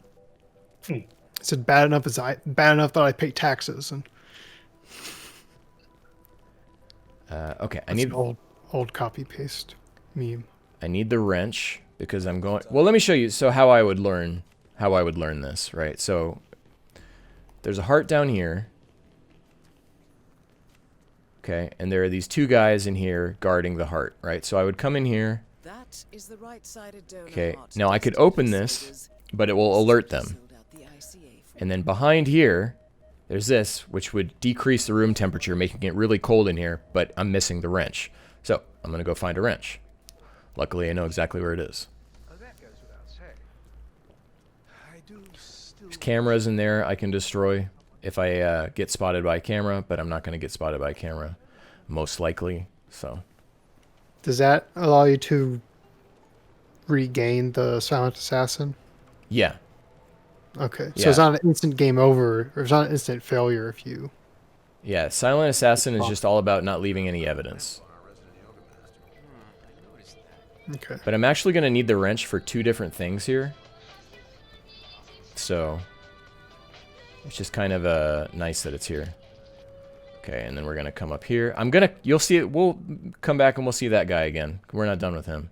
It said bad enough that I pay taxes. And okay, I that's need an old copy paste meme. I need the wrench because I'm going. Well, let me show you. So how I would learn this, right? So there's a heart down here. Okay, and there are these two guys in here guarding the heart, right? So I would come in here. That is the right-sided donor. Okay, now I could open this, but it will alert them. And then behind here, there's this, which would decrease the room temperature, making it really cold in here, but I'm missing the wrench. So I'm going to go find a wrench. Luckily, I know exactly where it is. There's cameras in there I can destroy if I get spotted by a camera, but I'm not going to get spotted by a camera, most likely. So. Does that allow you to regain the Silent Assassin? Yeah. Okay, so yeah. it's not an instant game over, or it's not an instant failure if you Yeah, Silent Assassin is just all about not leaving any evidence. Okay. But I'm actually going to need the wrench for 2 different things here. So, it's just kind of nice that it's here. Okay, and then we're going to come up here. You'll see it, we'll come back and we'll see that guy again. We're not done with him.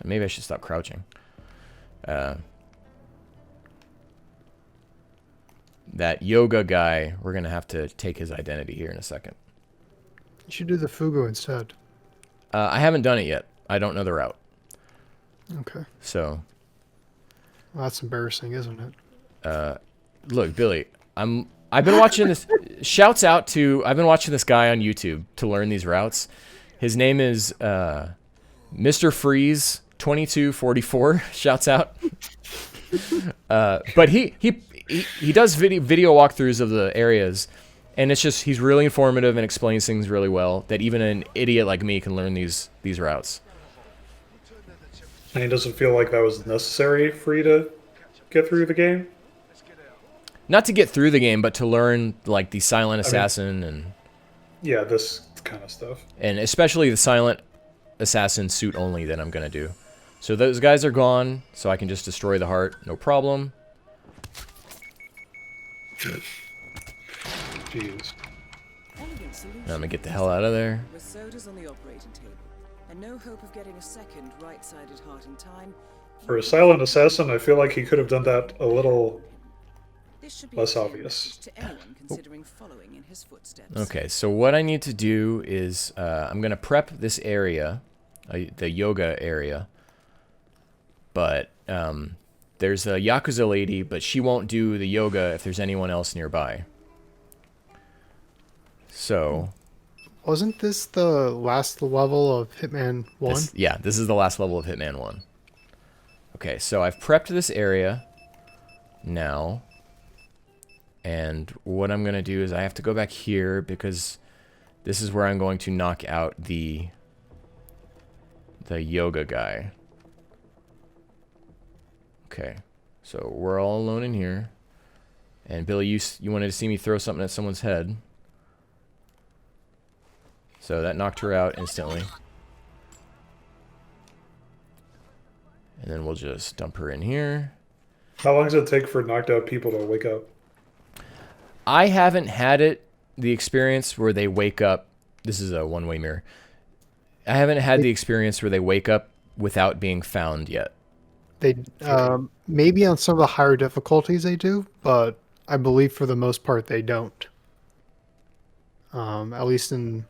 Maybe I should stop crouching. That yoga guy, we're going to have to take his identity here in a second. You should do the Fugu instead. I haven't done it yet. I don't know the route. Okay. So. Well, that's embarrassing, isn't it? Look, Billy, I've been watching this. Shouts out to, I've been watching this guy on YouTube to learn these routes. His name is Mr. Freeze 2244. Shouts out. But he does video walkthroughs of the areas, and it's just, he's really informative and explains things really well that even an idiot like me can learn these routes. And it doesn't feel like that was necessary for you to get through the game? Not to get through the game, but to learn like the Silent Assassin and... Yeah, this kind of stuff. And especially the Silent Assassin suit only that I'm going to do. So those guys are gone, so I can just destroy the heart, no problem. Jeez. I'm going to get the hell out of there. With sodas on the operating table, and no hope of getting a second right-sided heart in time. For a Silent Assassin, I feel like he could have done that a little less obvious. To anyone considering following in his footsteps. Okay, so what I need to do is I'm going to prep this area, the yoga area. But there's a Yakuza lady, but she won't do the yoga if there's anyone else nearby. So... Wasn't this the last level of Hitman 1? Yeah, this is the last level of Hitman 1. Okay, so I've prepped this area now. And what I'm going to do is I have to go back here because this is where I'm going to knock out the yoga guy. Okay, so we're all alone in here. And Billy, you wanted to see me throw something at someone's head. So that knocked her out instantly. And then we'll just dump her in here. How long does it take for knocked out people to wake up? I haven't had the experience where they wake up. This is a one-way mirror. I haven't had the experience where they wake up without being found yet. They maybe on some of the higher difficulties they do, but I believe for the most part they don't. At least in,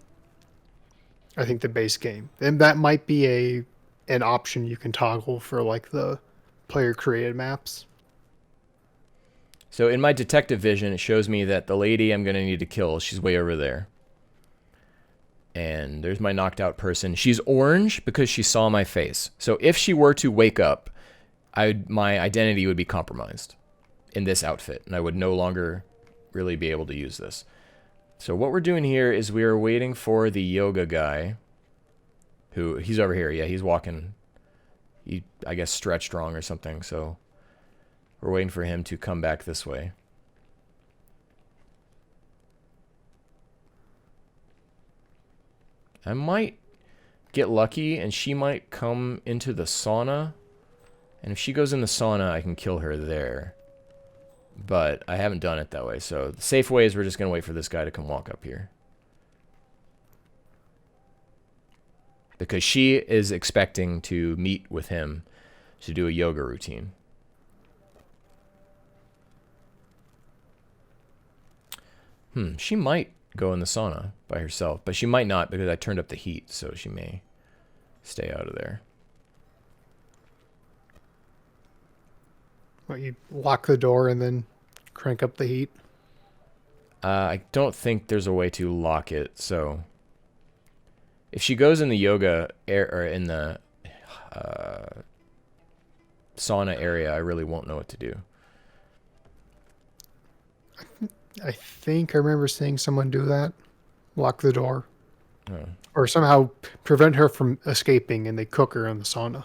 I think, the base game, and that might be an option you can toggle for like the player created maps. So in my detective vision, it shows me that the lady I'm going to need to kill, she's way over there. And there's my knocked out person. She's orange because she saw my face. So if she were to wake up, my identity would be compromised in this outfit, and I would no longer really be able to use this. So what we're doing here is we are waiting for the yoga guy, he's over here. Yeah, he's walking. He, I guess, stretched wrong or something, so we're waiting for him to come back this way. I might get lucky, and she might come into the sauna. And if she goes in the sauna, I can kill her there. But I haven't done it that way. So the safe way is we're just going to wait for this guy to come walk up here. Because she is expecting to meet with him to do a yoga routine. She might go in the sauna by herself. But she might not because I turned up the heat. So she may stay out of there. What, you lock the door and then crank up the heat? I don't think there's a way to lock it, so if she goes in the yoga or in the sauna area, I really won't know what to do. I think I remember seeing someone do that. Lock the door. Oh. Or somehow prevent her from escaping, and they cook her in the sauna.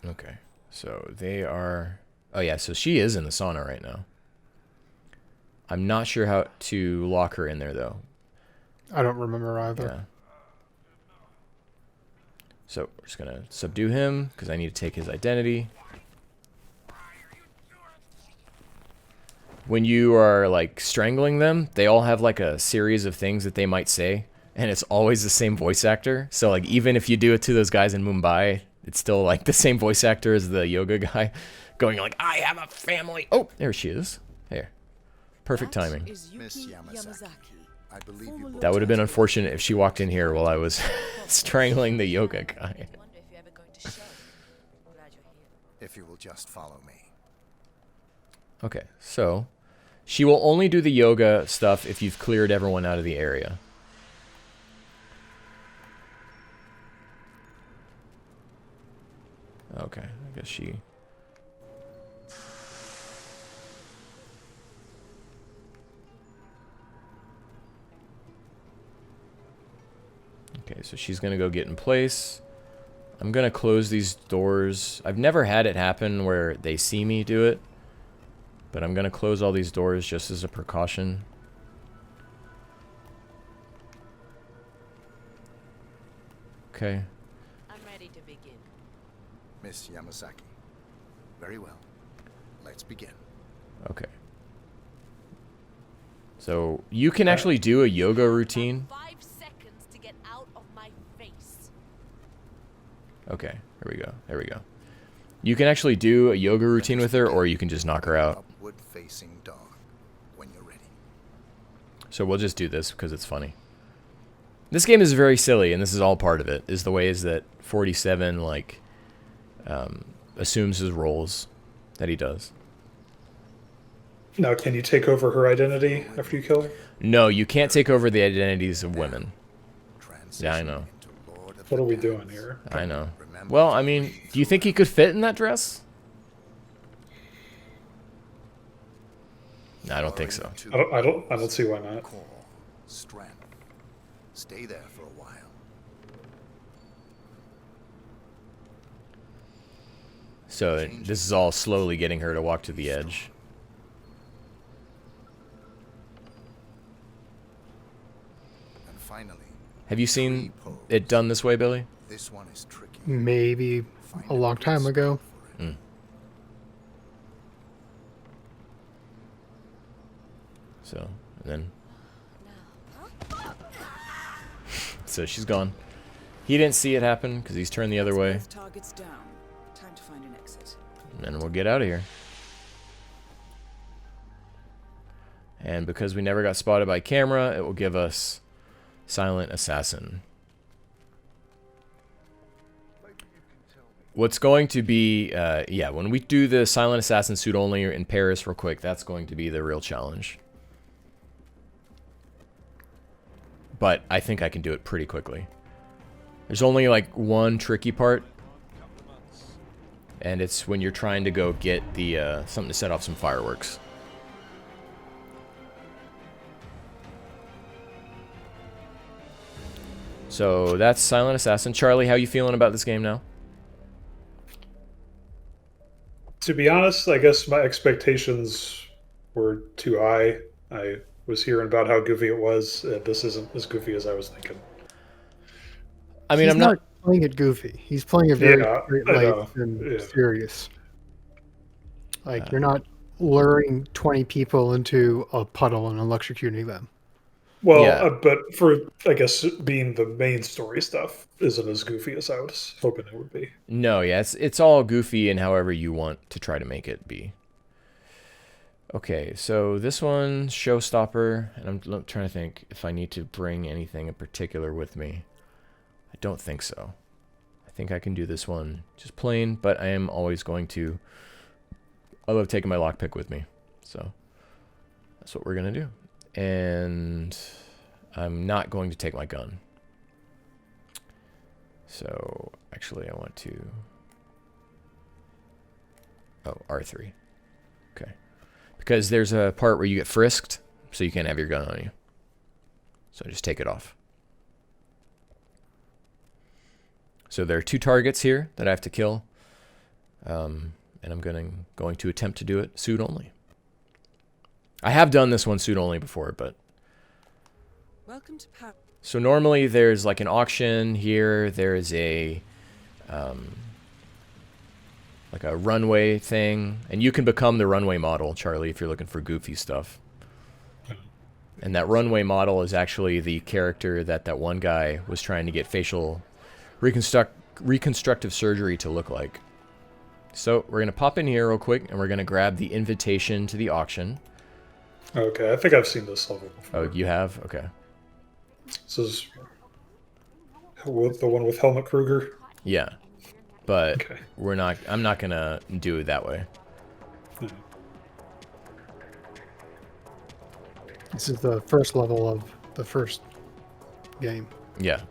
Okay. So they are... Oh, yeah, so she is in the sauna right now. I'm not sure how to lock her in there, though. I don't remember either. Yeah. So we're just going to subdue him because I need to take his identity. When you are, like, strangling them, they all have, like, a series of things that they might say. And it's always the same voice actor. So, like, even if you do it to those guys in Mumbai, it's still, like, the same voice actor as the yoga guy. Going, like, I have a family. Oh, there she is. There. Perfect timing. Miss Yamazaki. I believe you That would have been unfortunate if she walked in here while I was strangling the yoga guy. if you will just follow me. Okay, so she will only do the yoga stuff if you've cleared everyone out of the area. Okay, I guess she... Okay, so she's going to go get in place. I'm going to close these doors. I've never had it happen where they see me do it. But I'm going to close all these doors just as a precaution. Okay. I'm ready to begin. Miss Yamazaki. Very well. Let's begin. Okay. So you can actually do a yoga routine. 5 seconds to get out of my face. Okay, here we go. There we go. You can actually do a yoga routine with her, or you can just knock her out. Upward facing dog. When you're ready. So we'll just do this because it's funny. This game is very silly, and this is all part of it. Is the ways that 47 like assumes his roles that he does. Now, can you take over her identity after you kill her? No, you can't take over the identities of women. Yeah, I know. What are we doing here? I know. Well, I mean, do you think he could fit in that dress? No, I don't think so. I don't see why not. Core, strength. Stay there for a while. So this is all slowly getting her to walk to the edge. And finally, Have you seen it done this way, Billy? this one is tricky. Maybe a long time ago. Mm. So, and then... So she's gone. He didn't see it happen because he's turned the other way. Targets down. Time to find an exit. And then we'll get out of here. And because we never got spotted by camera, it will give us Silent Assassin. What's going to be, yeah, when we do the Silent Assassin suit only in Paris real quick, that's going to be the real challenge. But I think I can do it pretty quickly. There's only like one tricky part. And it's when you're trying to go get the, something to set off some fireworks. So that's Silent Assassin. Charlie, how you feeling about this game now? To be honest, I guess my expectations were too high. I was hearing about how goofy it was. This isn't as goofy as I was thinking. I mean, He's I'm not playing it goofy. He's playing it very straight I know. light and Yeah. serious. Like, you're not luring 20 people into a puddle and electrocuting them. Well, Yeah. But for, I guess, being the main story stuff isn't as goofy as I was hoping it would be. No, yeah, it's all goofy and however you want to try to make it be. Okay, so this one's Showstopper, and I'm trying to think if I need to bring anything in particular with me. I don't think so. I think I can do this one just plain, but I am always going to... I love taking my lockpick with me, so that's what we're going to do. And I'm not going to take my gun. So, actually, I want to... Oh, R3. Okay. Because there's a part where you get frisked, so you can't have your gun on you. So just take it off. So there are 2 targets here that I have to kill. And I'm going to attempt to do it suit only. I have done this one suit only before, but... Welcome to Paris. So normally there's like an auction here. There's a... like a runway thing. And you can become the runway model, Charlie, if you're looking for goofy stuff. And that runway model is actually the character that one guy was trying to get facial reconstructive surgery to look like. So we're going to pop in here real quick, and we're going to grab the invitation to the auction. Okay, I think I've seen this level before. Oh, you have? Okay. This is the one with Helmut Kruger? Yeah. But okay. I'm not going to do it that way. This is the first level of the first game. Yeah.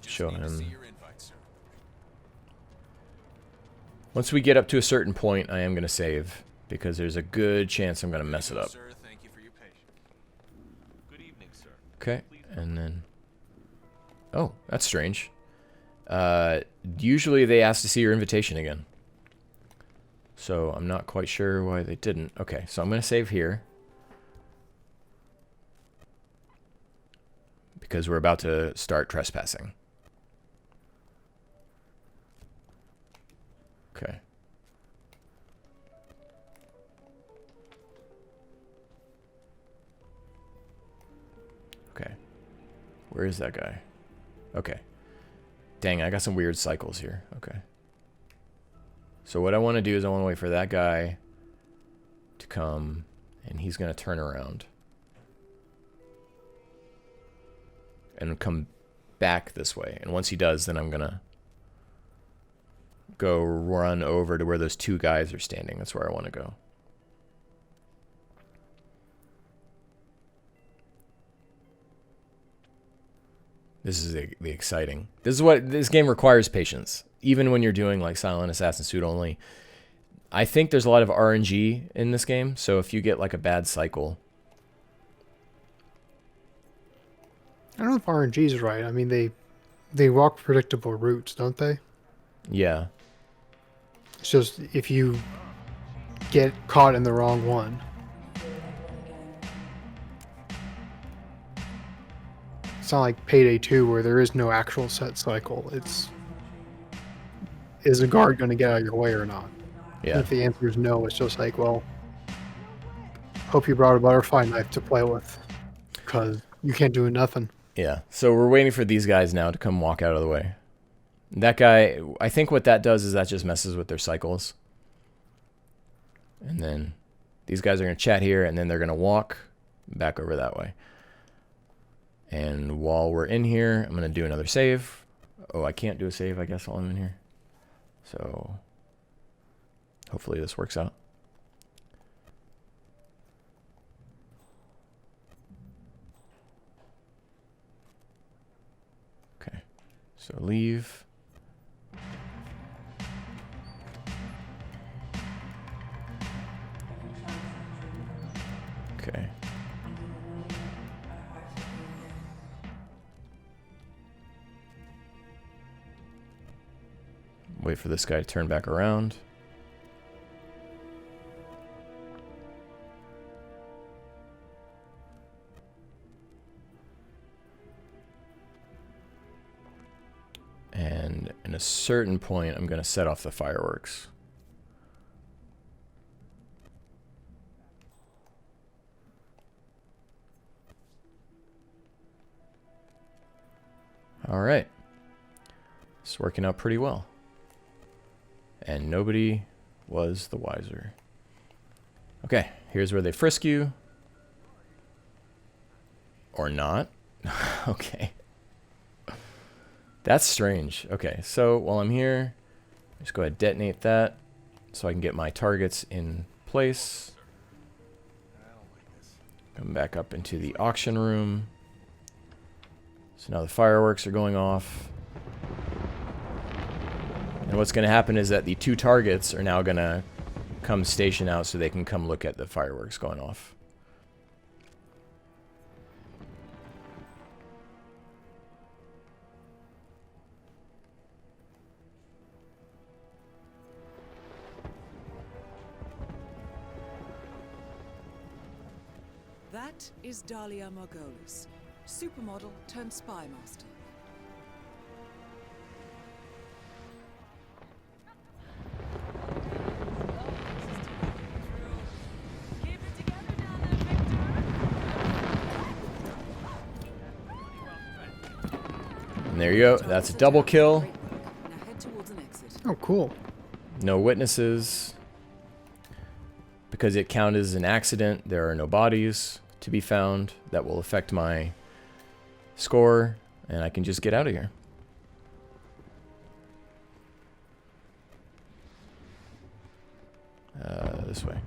Show him. Once we get up to a certain point, I am going to save, because there's a good chance I'm going to mess it up. Okay, and then... Oh, that's strange. Usually they ask to see your invitation again. So I'm not quite sure why they didn't. Okay, so I'm going to save here. Because we're about to start trespassing. Okay. Okay. Where is that guy? Okay. Dang, I got some weird cycles here. Okay. So what I want to do is I want to wait for that guy to come, and he's going to turn around. And come back this way. And once he does, then I'm going to go run over to where those two guys are standing. That's where I want to go. This is the exciting. This is what this game requires, patience. Even when you're doing like Silent Assassin suit only. I think there's a lot of RNG in this game, so if you get like a bad cycle. I don't know if RNG is right. I mean, they walk predictable routes, don't they? Yeah. It's just if you get caught in the wrong one. It's not like Payday 2 where there is no actual set cycle. It's, is a guard going to get out of your way or not? Yeah. And if the answer is no, it's just like, well, hope you brought a butterfly knife to play with, because you can't do nothing. Yeah. So we're waiting for these guys now to come walk out of the way. That guy, I think what that does is that just messes with their cycles. And then these guys are going to chat here, and then they're going to walk back over that way. And while we're in here, I'm going to do another save. Oh, I can't do a save, I guess, while I'm in here. So hopefully this works out. Okay. So leave. Okay. Wait for this guy to turn back around. And in a certain point, I'm going to set off the fireworks. All right. It's working out pretty well. And nobody was the wiser. Okay, here's where they frisk you. Or not. Okay. That's strange. Okay, so while I'm here, just go ahead and detonate that so I can get my targets in place. Come back up into the auction room. So now the fireworks are going off. And what's going to happen is that the two targets are now going to come station out so they can come look at the fireworks going off. That is Dahlia Margolis, supermodel turned spy master. And there you go. That's a double kill. Now head towards an exit. Oh, cool. No witnesses. Because it counted as an accident, there are no bodies to be found. That will affect my score, and I can just get out of here. This way.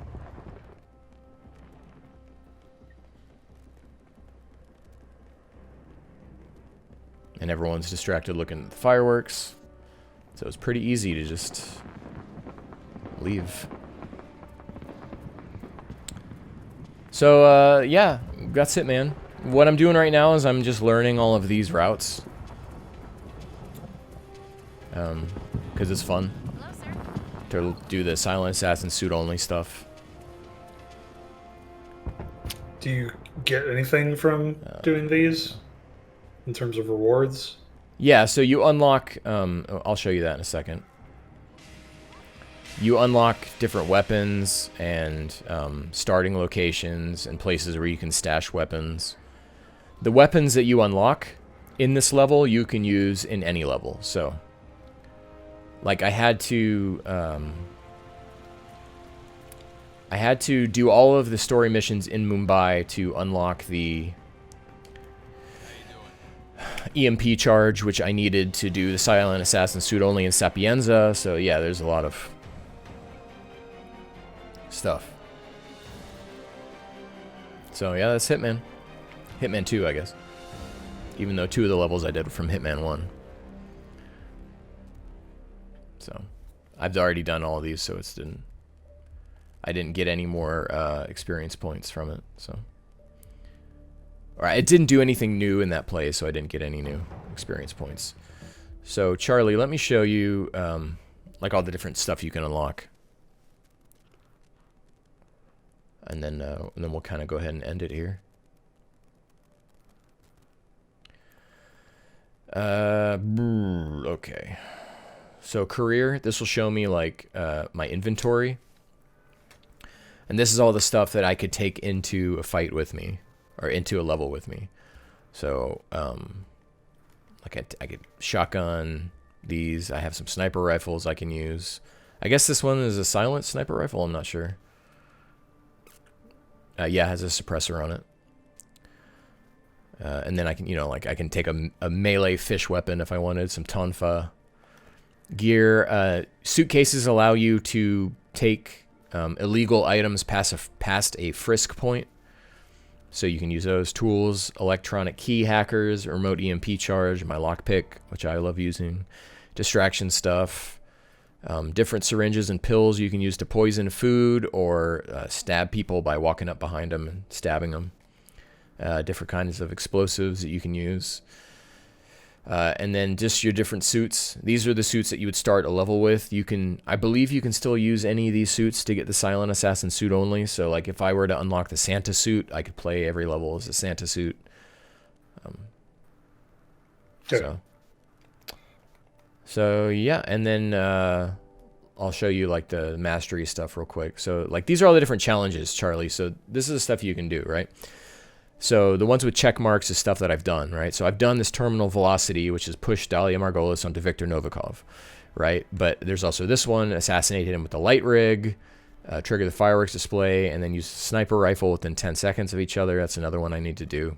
And everyone's distracted looking at the fireworks. So it's pretty easy to just leave. So, yeah, that's it, man. What I'm doing right now is I'm just learning all of these routes. Because it's fun to do the Silent Assassin suit only stuff. Do you get anything from doing these in terms of rewards? Yeah, so you unlock, I'll show you that in a second. You unlock different weapons and starting locations and places where you can stash weapons. The weapons that you unlock in this level, you can use in any level. So, like, I had to do all of the story missions in Mumbai to unlock the EMP charge, which I needed to do the Silent Assassin suit only in Sapienza. So yeah, there's a lot of stuff. So yeah, that's Hitman. Hitman 2, I guess. Even though 2 of the levels I did from Hitman 1. So I've already done all of these, so I didn't get any more experience points from it. So, alright, it didn't do anything new in that play, so I didn't get any new experience points. So Charlie, let me show you like all the different stuff you can unlock. And then we'll kind of go ahead and end it here. Okay. So career, this will show me like my inventory. And this is all the stuff that I could take into a fight with me, or into a level with me. So, like I could shotgun these. I have some sniper rifles I can use. I guess this one is a silent sniper rifle. I'm not sure. Yeah, it has a suppressor on it. And then I can, I can take a melee fish weapon if I wanted, some tonfa gear. Suitcases allow you to take illegal items past a frisk point. So you can use those tools, electronic key hackers, remote EMP charge, my lockpick, which I love using, distraction stuff, different syringes and pills you can use to poison food or stab people by walking up behind them and stabbing them. Different kinds of explosives that you can use. And then just your different suits. These are the suits that you would start a level with. I believe you can still use any of these suits to get the Silent Assassin suit only. So like if I were to unlock the Santa suit, I could play every level as a Santa suit. So yeah, and then I'll show you like the mastery stuff real quick. So like these are all the different challenges, Charlie. So this is the stuff you can do, right? So the ones with check marks is stuff that I've done, right? So I've done this terminal velocity, which is push Dahlia Margolis onto Viktor Novikov, right? But there's also this one, assassinate him with the light rig, trigger the fireworks display, and then use the sniper rifle within 10 seconds of each other. That's another one I need to do.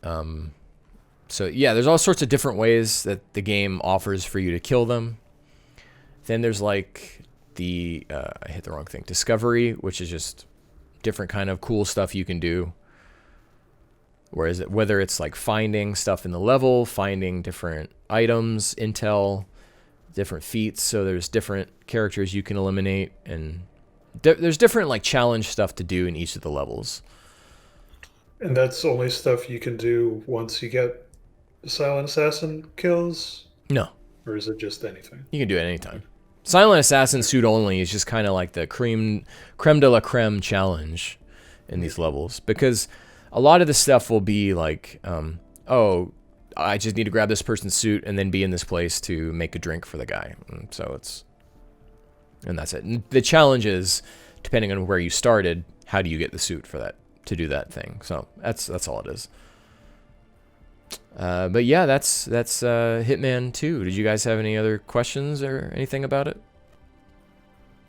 So yeah, there's all sorts of different ways that the game offers for you to kill them. Then there's like I hit the wrong thing, discovery, which is just different kind of cool stuff you can do. Whether it's like finding stuff in the level, finding different items, intel, different feats. So there's different characters you can eliminate, and there's different like challenge stuff to do in each of the levels. And that's only stuff you can do once you get the Silent Assassin kills? No. Or is it just anything? You can do it anytime. Silent Assassin suit only is just kind of like the creme de la creme challenge. in these levels, because a lot of the stuff will be like, oh, I just need to grab this person's suit and then be in this place to make a drink for the guy. And so and that's it. And the challenge is, depending on where you started, how do you get the suit for that, to do that thing? So that's all it is. But yeah, that's Hitman 2. Did you guys have any other questions or anything about it?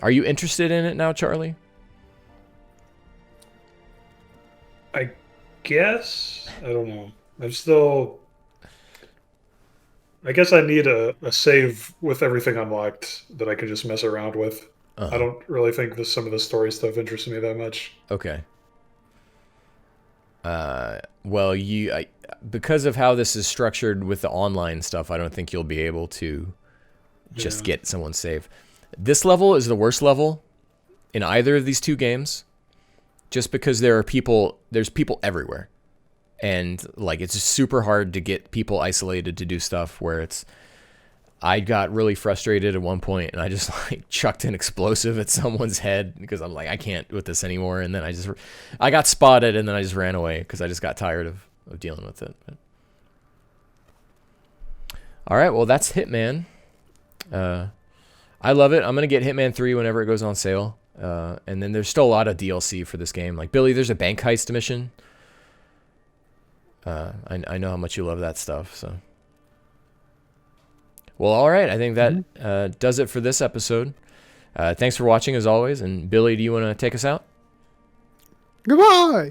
Are you interested in it now, Charlie? I guess. I don't know. I'm still... I guess I need a save with everything unlocked that I can just mess around with. I don't really think some of the story stuff interests me that much. Okay. Well, because of how this is structured with the online stuff, I don't think you'll be able to just get someone's save. This level is the worst level in either of these two games, just because there's people everywhere. And like, it's super hard to get people isolated to do stuff where I got really frustrated at one point and I just like chucked an explosive at someone's head because I'm like, I can't with this anymore. And then I got spotted and then I just ran away because I just got tired of dealing with it. But. All right. Well, that's Hitman. I love it. I'm going to get Hitman 3 whenever it goes on sale. And then there's still a lot of DLC for this game. Like, Billy, there's a bank heist mission. I know how much you love that stuff. So, well, all right. I think that does it for this episode. Thanks for watching as always. And Billy, do you want to take us out? Goodbye.